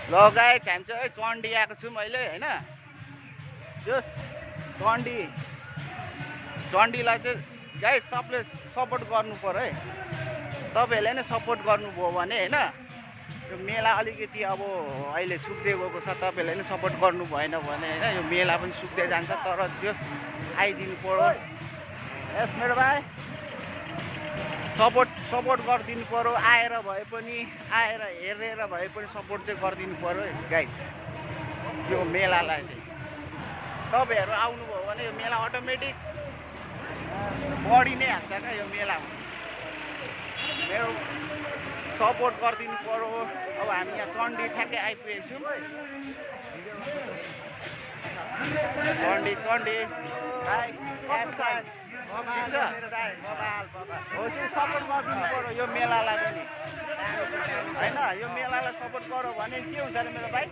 ल गाइस हामी चाहिँ चण्डी आएको छु मैले हैन। यस चण्डीलाई चाहिँ गाइस सबले सपोर्ट गर्नु पर्यो है। तपाईहरुले नै सपोर्ट गर्नुभयो भने हैन यो मेला अलिकति अब अहिले सुक्दै गएको छ। तपाईहरुले नै सपोर्ट गर्नु भएन भने हैन यो मेला पनि सुक्दै जान्छ। तर जस आइदिनु पर्यो। यस मेरो भाइ सपोर्ट गरिदिनु पर्यो। आएर भए पनि आएर हेरेर भए पनि सपोर्ट चाहिँ गरिदिनु पर्यो गाइस यो मेलालाई चाहिँ। तपाईहरु आउनुभयो भने यो मेला अटोमेटिक बढी नै हाल्छ क्या यो मेलामा। मेरो सपोर्ट गरिदिनु पर्यो। अब हामी यहाँ चण्डी ठ्याक्कै आइपुगेको छौँ। चण्डी भाइ सपोर्ट गरिदिनु पर्यो यो मेलालाई पनि हैन। यो मेलालाई सपोर्ट गर्यो भने के हुन्छ अरे मेरो भाइ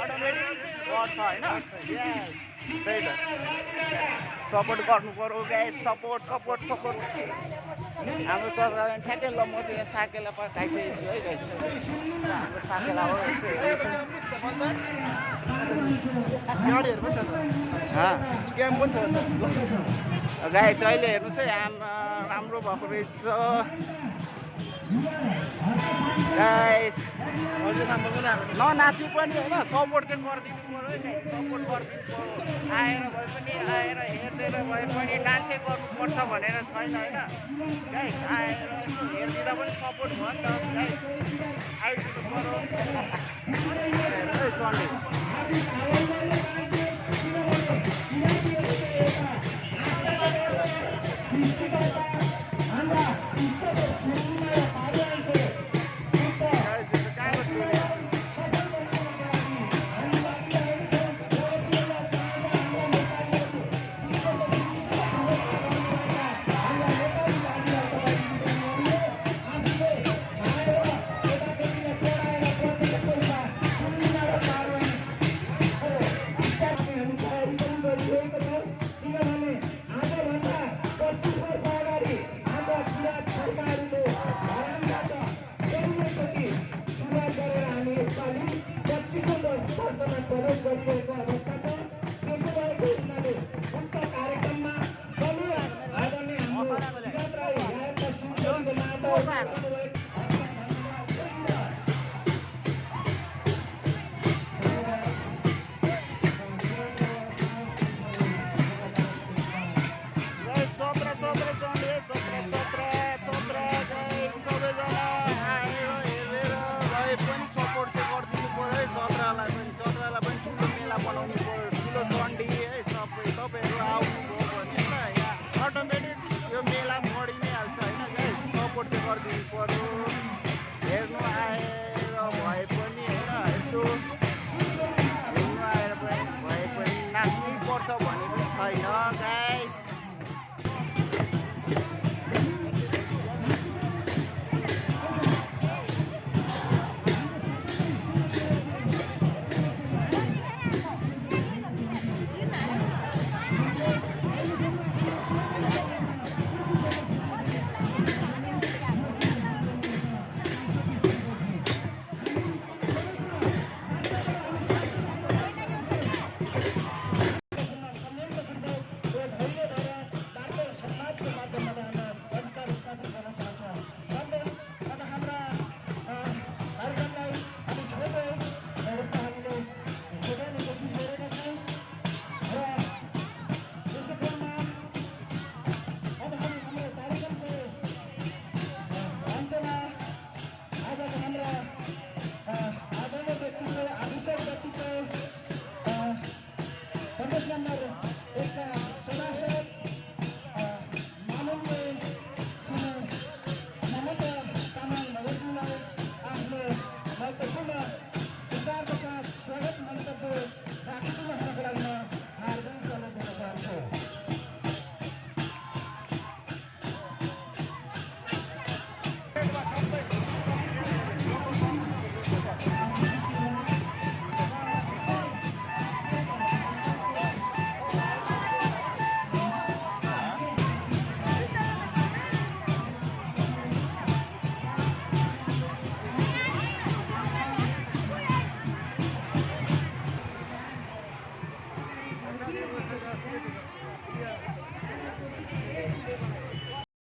अटोमेटिक बढ्छ हैन। त्यही त सपोर्ट गर्नु पर्यो गाइस। सपोर्ट हाम्रो चर्चा ठ्याक्कै ल म चाहिँ यहाँ साकेला खाइसकेको छु है गाइस। हाम्रो साकेला हो गेम पनि छ गाइस। अहिले हेर्नुहोस् है राम्रो भएको रहेछ गाइस। ननाची पनि होइन सपोर्ट चाहिँ गरिदिनु पर्यो है। सपोर्ट गरिदिनु पर्यो। आएर भए पनि आएर हेरिदिएर भए पनि डान्सै गर्नुपर्छ भनेर छैन होइन गाइस। आएर हेरिदिँदा पनि सपोर्ट भयो नि त गाइस। आइदिनु पर्यो चण्डी। हेर्नु आएर भए पनि होइन यसो हेर्नु आएर भए पनि नाच्नै पर्छ भन्ने पनि छैन गाइस।